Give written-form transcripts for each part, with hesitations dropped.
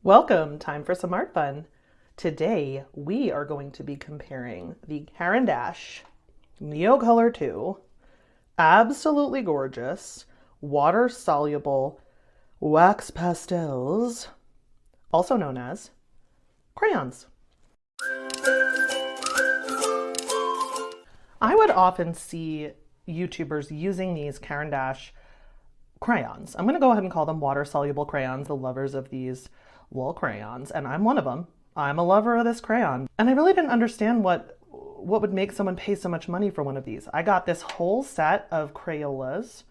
Welcome, time for some art fun. Today we are going to be comparing the Caran Neocolor 2, absolutely gorgeous, water soluble wax pastels, also known as crayons. I would often see YouTubers using these Caran crayons. I'm going to go ahead and call them water soluble crayons, the lovers of these little crayons, and I'm one of them. I'm a lover of this crayon. And I really didn't understand what would make someone pay so much money for one of these. I got this whole set of Crayolas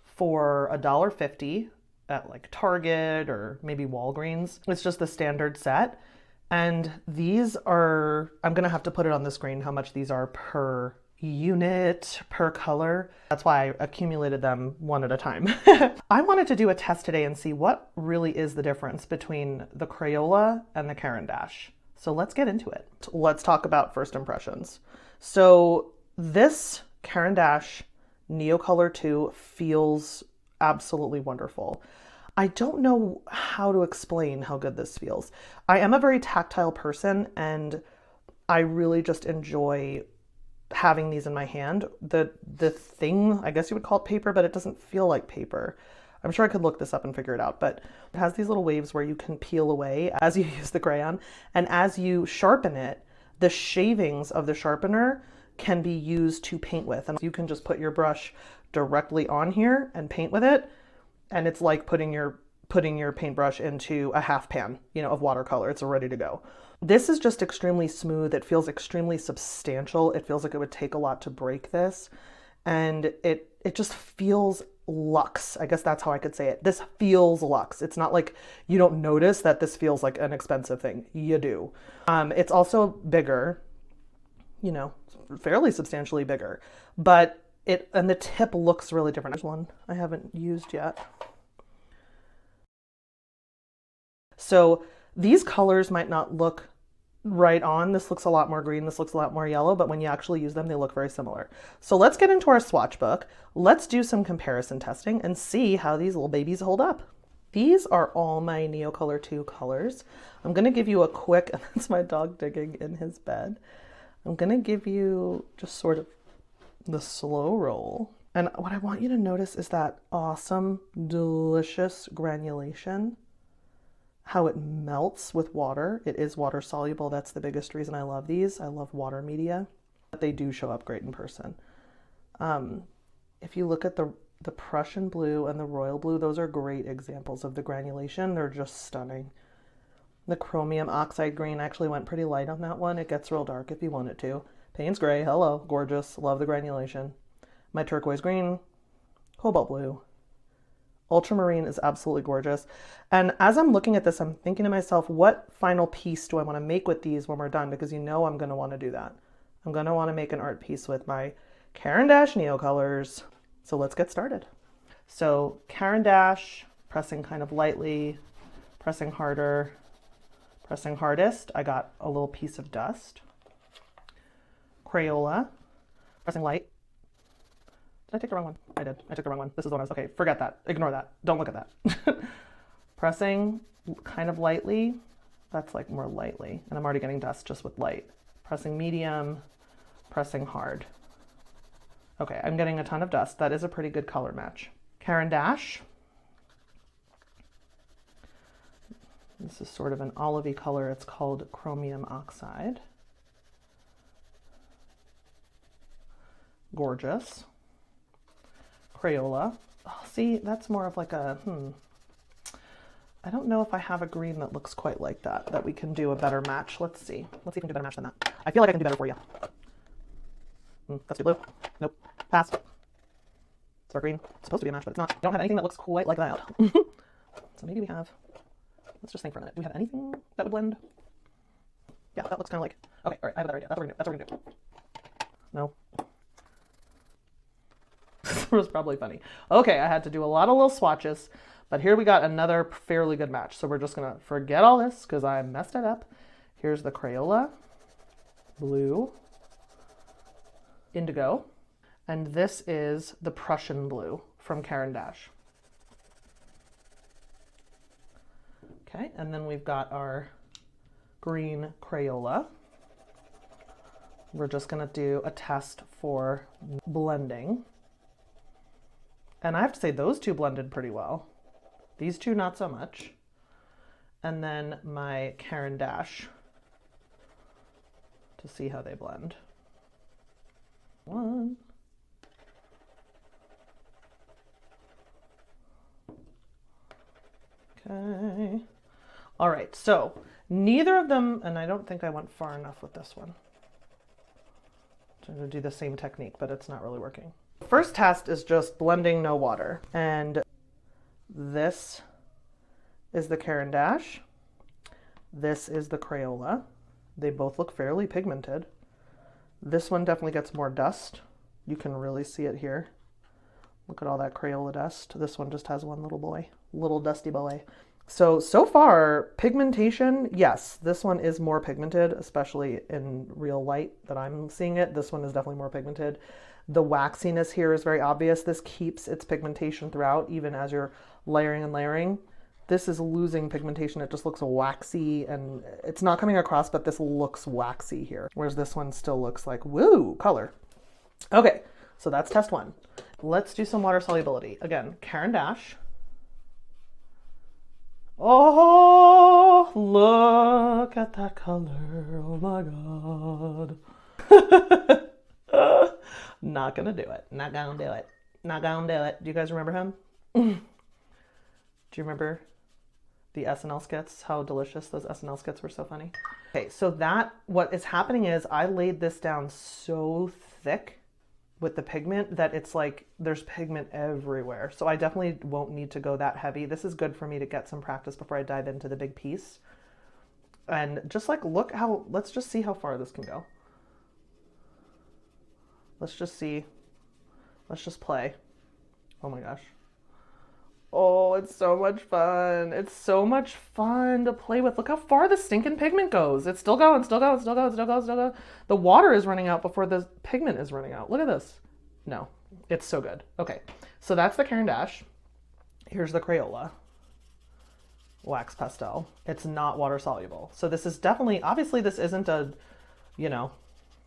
for $1.50 at like Target or maybe Walgreens. It's just the standard set. And these are, I'm gonna have to put it on the screen how much these are per unit, per color. That's why I accumulated them one at a time. I wanted to do a test today and see what really is the difference between the Crayola and the Caran. So let's get into it. Let's talk about first impressions. So this Caran Neocolor 2 feels absolutely wonderful. I don't know how to explain how good this feels. I am a very tactile person and I really just enjoy having these in my hand. The thing, I guess you would call it paper, but it doesn't feel like paper. I'm sure I could look this up and figure it out, but it has these little waves where you can peel away as you use the crayon. And as you sharpen it, the shavings of the sharpener can be used to paint with. And you can just put your brush directly on here and paint with it. And it's like putting your paintbrush into a half pan, of watercolor. It's ready to go. This is just extremely smooth. It feels extremely substantial. It feels like it would take a lot to break this. And it just feels luxe. I guess that's how I could say it. This feels luxe. It's not like you don't notice that this feels like an expensive thing. You do. It's also bigger, fairly substantially bigger, but and the tip looks really different. There's one I haven't used yet. So these colors might not look right on. This looks a lot more green. This looks a lot more yellow, but when you actually use them, they look very similar. So let's get into our swatch book. Let's do some comparison testing and see how these little babies hold up. These are all my Neocolor 2 colors. I'm going to give you a quick, and that's my dog digging in his bed. I'm going to give you just sort of the slow roll. And what I want you to notice is that awesome, delicious granulation. How it melts with water. It is water soluble. That's the biggest reason I love these. I love water media. But they do show up great in person. If you look at the Prussian blue and the royal blue, those are great examples of the granulation. They're just stunning. The chromium oxide green actually went pretty light on that one. It gets real dark if you want it to. Payne's gray, hello, gorgeous. Love the granulation. My turquoise green, cobalt blue. Ultramarine is absolutely gorgeous. And as I'm looking at this, I'm thinking to myself, what final piece do I want to make with these when we're done? Because I'm going to want to do that. I'm going to want to make an art piece with my Caran Neocolors. So let's get started. So Caran pressing kind of lightly, pressing harder, pressing hardest. I got a little piece of dust. Crayola, pressing light. Did I take the wrong one? I did. I took the wrong one. This is the one I was, okay, forget that. Ignore that. Don't look at that. Pressing kind of lightly. That's like more lightly. And I'm already getting dust just with light. Pressing medium, pressing hard. Okay, I'm getting a ton of dust. That is a pretty good color match. Caran. This is sort of an olivey color. It's called chromium oxide. Gorgeous. Crayola. Oh, see, that's more of like a, I don't know if I have a green that looks quite like that we can do a better match. Let's see. Let's see if we can do a better match than that. I feel like I can do better for you. That's too blue. Nope. Pass. It's our green. It's supposed to be a match, but it's not. I don't have anything that looks quite like that. So maybe we have, let's just think for a minute. Do we have anything that would blend? Yeah, that looks kind of like, okay, all right, I have a better idea. That's what we're gonna do. No. This was probably funny. Okay, I had to do a lot of little swatches, but here we got another fairly good match. So we're just gonna forget all this because I messed it up. Here's the Crayola, blue, indigo, and this is the Prussian blue from Caran. Okay, and then we've got our green Crayola. We're just gonna do a test for blending. And I have to say those two blended pretty well. These two, not so much. And then my Caran to see how they blend. One. Okay. All right, so neither of them, and I don't think I went far enough with this one. I'm trying to do the same technique, but it's not really working. First test is just blending no water. And this is the Caran. This is the Crayola. They both look fairly pigmented. This one definitely gets more dust. You can really see it here. Look at all that Crayola dust. This one just has one little dusty boy. So far, pigmentation, yes, this one is more pigmented, especially in real light that I'm seeing it. This one is definitely more pigmented. The waxiness here is very obvious. This keeps its pigmentation throughout, even as you're layering and layering. This is losing pigmentation. It just looks waxy, and it's not coming across, but this looks waxy here. Whereas this one still looks like, woo, color. Okay, so that's test one. Let's do some water solubility. Again, Caran. Oh, look at that color. Oh my God. Not gonna do it. Not gonna do it. Not gonna do it. Do you guys remember him? Do you remember the SNL skits? How delicious those SNL skits were, so funny. Okay, so what is happening is I laid this down so thick with the pigment that it's like there's pigment everywhere. So I definitely won't need to go that heavy. This is good for me to get some practice before I dive into the big piece. And just like, let's just see how far this can go. Let's just see. Let's just play. Oh my gosh. Oh, it's so much fun. It's so much fun to play with. Look how far the stinking pigment goes. It's still going, still going, still going, still going, still going. The water is running out before the pigment is running out. Look at this. No, it's so good. Okay, so that's the Caran. Here's the Crayola wax pastel. It's not water soluble. So this is definitely, obviously this isn't a,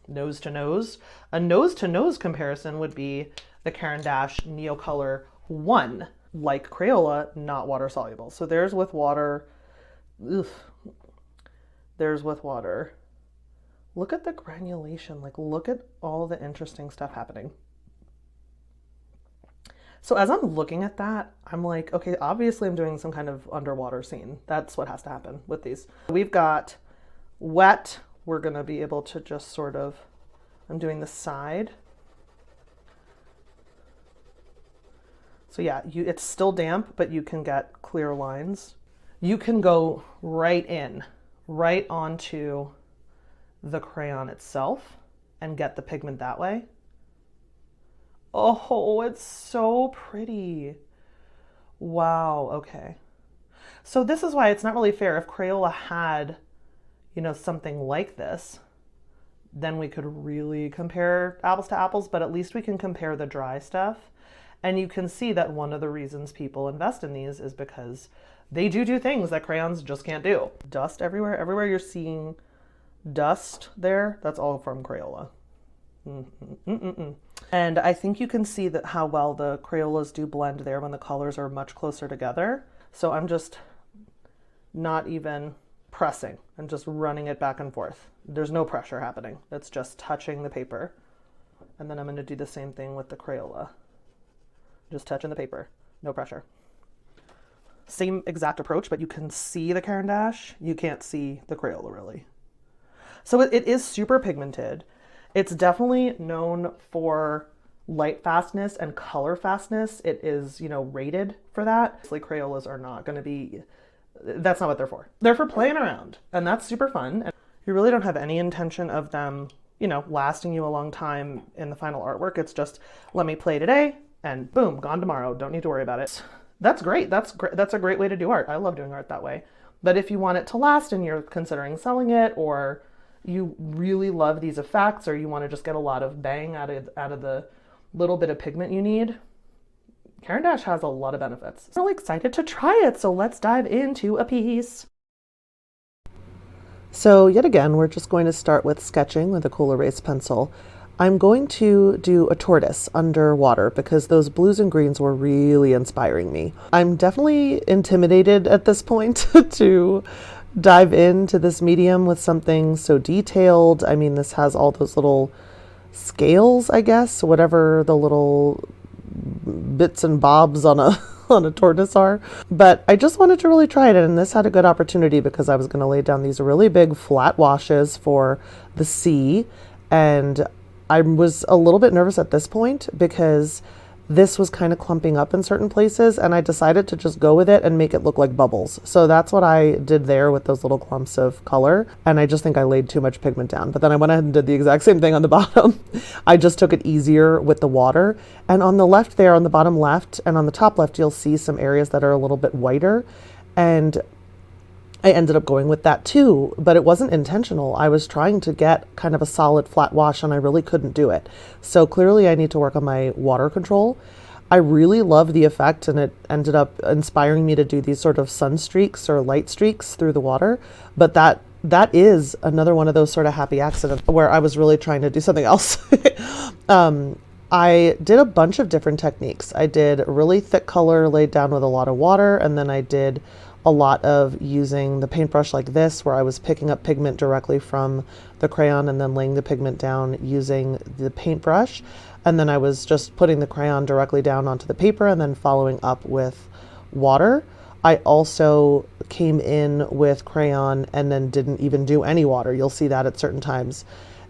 nose to nose. A nose to nose comparison would be the Caran Neocolor 1. Like Crayola, not water soluble. So there's with water. Ugh. There's with water. Look at the granulation. Like, look at all the interesting stuff happening. So as I'm looking at that, I'm like, okay, obviously I'm doing some kind of underwater scene. That's what has to happen with these. We've got wet. We're going to be able to just sort of, I'm doing the side. So yeah, it's still damp, but you can get clear lines. You can go right onto the crayon itself and get the pigment that way. Oh, it's so pretty. Wow, okay. So this is why it's not really fair. If Crayola had, something like this, then we could really compare apples to apples, but at least we can compare the dry stuff. And you can see that one of the reasons people invest in these is because they do things that crayons just can't do. Dust everywhere. Everywhere you're seeing dust there, that's all from Crayola. And I think you can see that how well the Crayolas do blend there when the colors are much closer together. So I'm just not even pressing. I'm just running it back and forth. There's no pressure happening. It's just touching the paper. And then I'm going to do the same thing with the Crayola. Just touching the paper, no pressure. Same exact approach, but you can see the Caran. You can't see the Crayola really. So it is super pigmented. It's definitely known for light fastness and color fastness. It is, rated for that. Obviously, Crayolas are not going to be, that's not what they're for. They're for playing around, and that's super fun. And you really don't have any intention of them, lasting you a long time in the final artwork. It's just, let me play today, and boom, gone tomorrow. Don't need to worry about it. That's great. That's a great way to do art. I love doing art that way. But if you want it to last and you're considering selling it, or you really love these effects, or you want to just get a lot of bang out of the little bit of pigment you need, Caran d'Ache has a lot of benefits. I'm really excited to try it, so let's dive into a piece. So yet again, we're just going to start with sketching with a cool erase pencil. I'm going to do a tortoise underwater because those blues and greens were really inspiring me. I'm definitely intimidated at this point to dive into this medium with something so detailed. I mean, this has all those little scales, I guess, whatever the little bits and bobs on a on a tortoise are. But I just wanted to really try it, and this had a good opportunity because I was going to lay down these really big flat washes for the sea, and I was a little bit nervous at this point because this was kind of clumping up in certain places, and I decided to just go with it and make it look like bubbles. So that's what I did there with those little clumps of color, and I just think I laid too much pigment down. But then I went ahead and did the exact same thing on the bottom. I just took it easier with the water, and on the left there, on the bottom left and on the top left, you'll see some areas that are a little bit whiter, and I ended up going with that too, but it wasn't intentional. I was trying to get kind of a solid flat wash and I really couldn't do it. So clearly I need to work on my water control. I really love the effect, and it ended up inspiring me to do these sort of sun streaks or light streaks through the water. But that is another one of those sort of happy accidents where I was really trying to do something else. I did a bunch of different techniques. I did really thick color laid down with a lot of water, and then I did a lot of using the paintbrush like this, where I was picking up pigment directly from the crayon and then laying the pigment down using the paintbrush. And then I was just putting the crayon directly down onto the paper and then following up with water. I also came in with crayon and then didn't even do any water. You'll see that at certain times.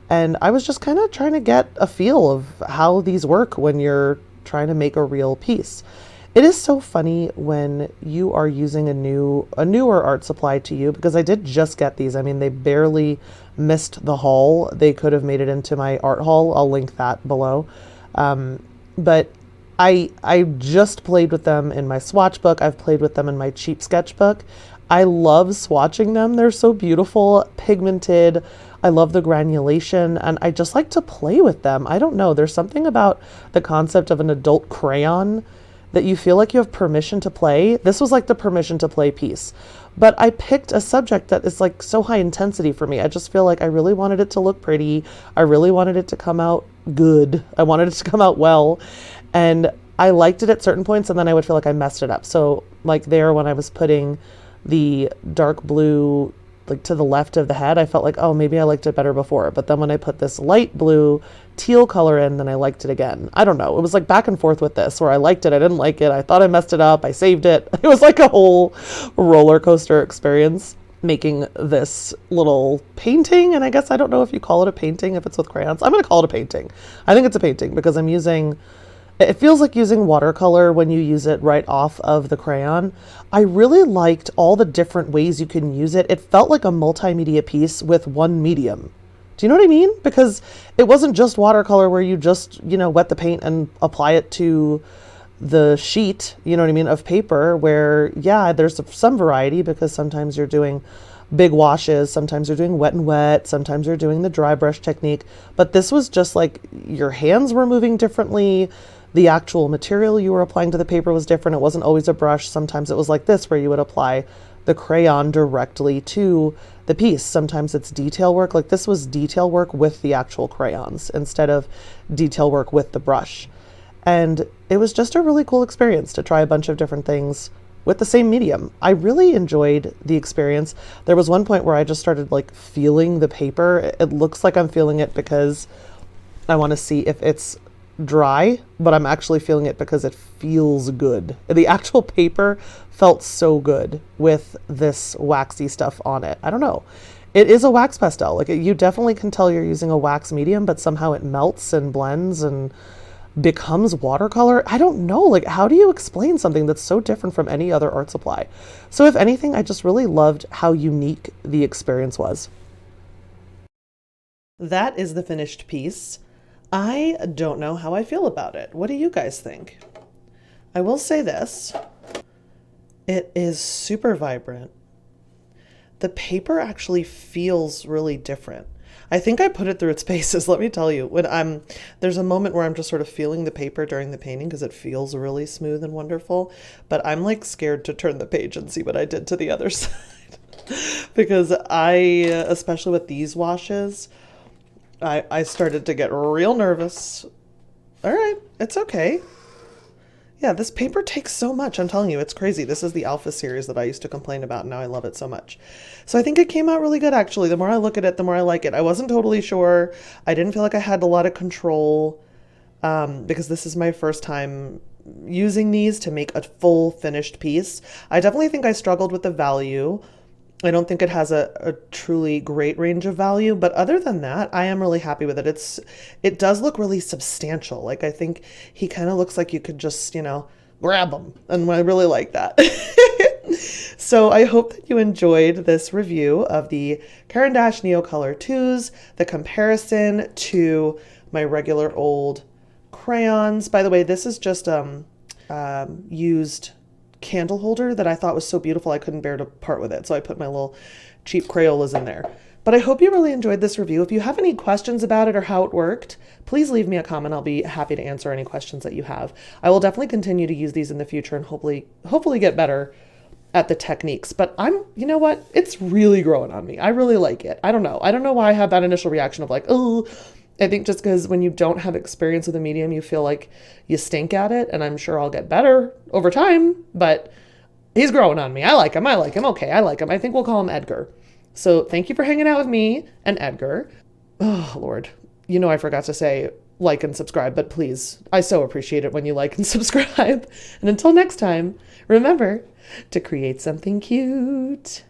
And I was just kind of trying to get a feel of how these work when you're trying to make a real piece. It is so funny when you are using a newer art supply to you, because I did just get these. I mean, they barely missed the haul. They could have made it into my art haul. I'll link that below. But I just played with them in my swatch book. I've played with them in my cheap sketchbook. I love swatching them. They're so beautiful, pigmented. I love the granulation, and I just like to play with them. I don't know. There's something about the concept of an adult crayon that you feel like you have permission to play. This was like the permission to play piece. But I picked a subject that is like so high intensity for me. I just feel like I really wanted it to look pretty. I really wanted it to come out good. I wanted it to come out well. And I liked it at certain points, and then I would feel like I messed it up. So like there, when I was putting the dark blue like to the left of the head, I felt like, oh, maybe I liked it better before. But then when I put this light blue teal color in, then I liked it again. I don't know. It was like back and forth with this, where I liked it, I didn't like it, I thought I messed it up, I saved it. It was like a whole roller coaster experience making this little painting. And I guess I don't know if you call it a painting if it's with crayons. I'm going to call it a painting. I think it's a painting because it feels like using watercolor when you use it right off of the crayon. I really liked all the different ways you can use it. It felt like a multimedia piece with one medium. Do you know what I mean? Because it wasn't just watercolor where you just, wet the paint and apply it to the sheet, you know what I mean, of paper, where, yeah, there's some variety because sometimes you're doing big washes, sometimes you're doing wet and wet, sometimes you're doing the dry brush technique. But this was just like your hands were moving differently. The actual material you were applying to the paper was different. It wasn't always a brush. Sometimes it was like this, where you would apply the crayon directly to the piece. Sometimes it's detail work. Like this was detail work with the actual crayons instead of detail work with the brush. And it was just a really cool experience to try a bunch of different things with the same medium. I really enjoyed the experience. There was one point where I just started like feeling the paper. It looks like I'm feeling it because I want to see if it's dry, but I'm actually feeling it because it feels good. The actual paper felt so good with this waxy stuff on it. I don't know. It is a wax pastel. Like you definitely can tell you're using a wax medium, but somehow it melts and blends and becomes watercolor. I don't know. Like, how do you explain something that's so different from any other art supply? So if anything, I just really loved how unique the experience was. That is the finished piece. I don't know how I feel about it. What do you guys think? I will say this. It is super vibrant. The paper actually feels really different. I think I put it through its paces. Let me tell you, there's a moment where I'm just sort of feeling the paper during the painting because it feels really smooth and wonderful, but I'm like scared to turn the page and see what I did to the other side. Because especially with these washes, I started to get real nervous. All right, it's okay. Yeah, this paper takes so much. I'm telling you, it's crazy. This is the Alpha series that I used to complain about, and now I love it so much. So I think it came out really good, actually. The more I look at it, the more I like it. I wasn't totally sure. I didn't feel like I had a lot of control because this is my first time using these to make a full finished piece. I definitely think I struggled with the value. I don't think it has a truly great range of value, but other than that, I am really happy with it. It does look really substantial. Like, I think he kind of looks like you could just, grab him, and I really like that. So I hope that you enjoyed this review of the Caran d'Ache Neocolor 2s, the comparison to my regular old crayons. By the way, this is just used candle holder that I thought was so beautiful I couldn't bear to part with it. So I put my little cheap Crayolas in there. But I hope you really enjoyed this review. If you have any questions about it or how it worked, please leave me a comment. I'll be happy to answer any questions that you have. I will definitely continue to use these in the future and hopefully get better at the techniques. But you know what? It's really growing on me. I really like it. I don't know why I have that initial reaction of like, oh, I think just because when you don't have experience with a medium, you feel like you stink at it. And I'm sure I'll get better over time, but he's growing on me. I like him. Okay, I like him. I think we'll call him Edgar. So thank you for hanging out with me and Edgar. Oh, Lord. I forgot to say like and subscribe, but please, I so appreciate it when you like and subscribe. And until next time, remember to create something cute.